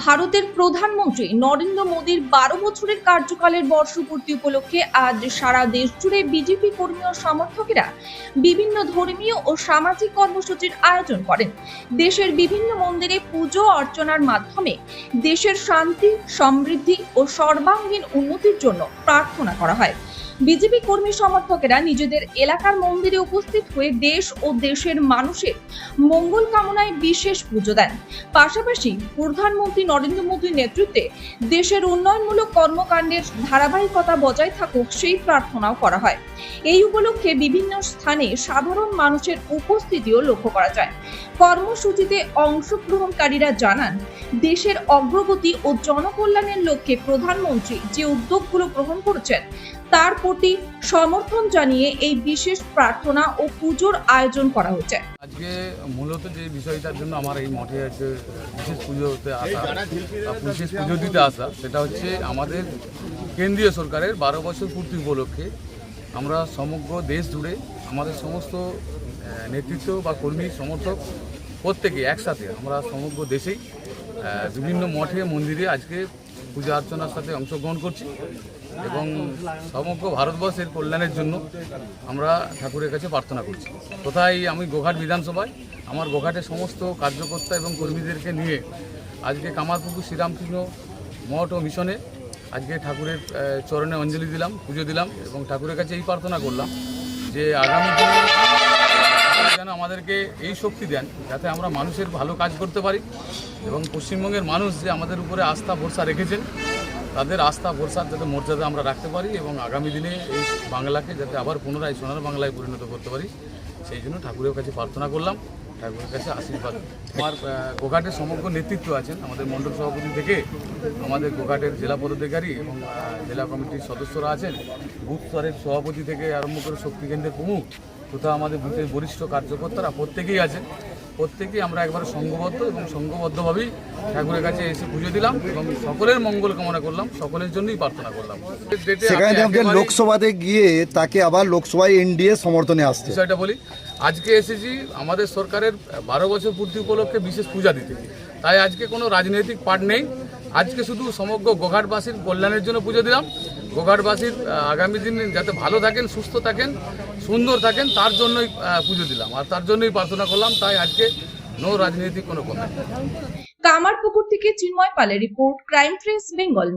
ভারতের প্রধানমন্ত্রী নরেন্দ্র মোদীর 12 বছরের কার্যকালের বর্ষপূর্তি উপলক্ষে আজ সারা দেশ জুড়ে বিজেপি কর্মী ও সমর্থকেরা বিভিন্ন ধর্মীয় ও সামাজিক কর্মসূচির আয়োজন করেন। দেশের বিভিন্ন মন্দিরে পুজো অর্চনার মাধ্যমে দেশের শান্তি, সমৃদ্ধি ও সর্বাঙ্গীন উন্নতির জন্য প্রার্থনা করা হয়। বিজেপি কর্মী সমর্থকেরা নিজেদের এলাকার মন্দিরে উপস্থিত হয়ে দেশ ও দেশের মানুষের মঙ্গল কামনায় বিশেষ পুজো দেন। পাশাপাশি প্রধানমন্ত্রী নরেন্দ্র মোদীর নেতৃত্বে দেশের উন্নয়নমূলক কর্মকাণ্ডের ধারাবাহিকতা বজায় থাকুক সেই প্রার্থনাও করা হয়। এই উপলক্ষে বিভিন্ন স্থানে সাধারণ মানুষের উপস্থিতিও লক্ষ্য করা যায়। কর্মসূচিতে অংশগ্রহণকারীরা জানান, দেশের অগ্রগতি ও জনকল্যাণের লক্ষ্যে প্রধানমন্ত্রী যে উদ্যোগগুলো গ্রহণ করেছেন তার প্রতি সমর্থন জানিয়ে এই বিশেষ প্রার্থনা ও পুজোর আয়োজন করা হচ্ছে। আজকে মূলত যে বিষয়টার জন্য আমার এই মঠে আছে বিশেষ পুজোতে আসা, বিশেষ পুজো দিতে আসা, সেটা হচ্ছে আমাদের কেন্দ্রীয় সরকারের 12 বছর পূর্তি উপলক্ষে আমরা সমগ্র দেশ জুড়ে আমাদের সমস্ত নেতৃত্ব বা কর্মী সমর্থক প্রত্যেকে একসাথে আমরা সমগ্র দেশেই বিভিন্ন মঠে মন্দিরে আজকে পূজা অর্চনার সাথে অংশগ্রহণ করছি এবং সমগ্র ভারতবর্ষের কল্যাণের জন্য আমরা ঠাকুরের কাছে প্রার্থনা করছি। কোথায় আমি গোঘাট বিধানসভায় আমার গোঘাটের সমস্ত কার্যকর্তা এবং কর্মীদেরকে নিয়ে আজকে কামারপুকুর শ্রীরামকৃষ্ণ মঠ ও মিশনে আজকে ঠাকুরের চরণে অঞ্জলি দিলাম, পুজো দিলাম এবং ঠাকুরের কাছে এই প্রার্থনা করলাম যে আগামী দিনে যেন আমাদেরকে এই শক্তি দেন যাতে আমরা মানুষের ভালো কাজ করতে পারি এবং পশ্চিমবঙ্গের মানুষ যে আমাদের উপরে আস্থা ভরসা রেখেছেন তাদের আস্থা ভরসার যাতে মর্যাদা আমরা রাখতে পারি এবং আগামী দিনে এই বাংলাকে যাতে আবার পুনরায় সোনার বাংলায় পরিণত করতে পারি, সেই জন্য ঠাকুরের কাছে প্রার্থনা করলাম, ঠাকুরের কাছে আশীর্বাদ। আমার গোঘাটের সমগ্র নেতৃত্ব আছেন, আমাদের মণ্ডল সভাপতি থেকে আমাদের গোঘাটের জেলা পদাধিকারী এবং জেলা কমিটির সদস্যরা আছেন, বুথ স্তরের সভাপতি থেকে আরম্ভ করে শক্তি কেন্দ্রের প্রমুখ তথা আমাদের বুথের বরিষ্ঠ কার্যকর্তারা প্রত্যেকেই আছেন। প্রত্যেকেই আমরা একবারে সংঘবদ্ধ এবং সংঘবদ্ধভাবেই ঠাকুরের কাছে এসে পুজো দিলাম এবং সকলের মঙ্গল কামনা করলাম, সকলের জন্যই প্রার্থনা করলাম। সেখানে লোকসভাতে গিয়ে তাকে আবার লোকসভায় এনডিএ সমর্থনে আসছে। বিষয়টা বলি, আজকে এসেছি আমাদের সরকারের 12 বছর পূর্তি উপলক্ষে বিশেষ পূজা দিতে, তাই আজকে কোনো রাজনৈতিক পার্ট নেই। আজকে শুধু সমগ্র গোঘাটবাসীর কল্যাণের জন্য পুজো দিলাম। গোঘাটবাসীর আগামী দিন যাতে ভালো থাকেন, সুস্থ থাকেন, সুন্দর থাকেন, তার জন্যই পুজো দিলাম আর তার জন্যই প্রার্থনা করলাম। তাই আজকে নো রাজনৈতিক কোনো কমেন্ট। কামারপুকুর থেকে চিন্ময় পালের রিপোর্ট, ক্রাইম প্রেস বেঙ্গল।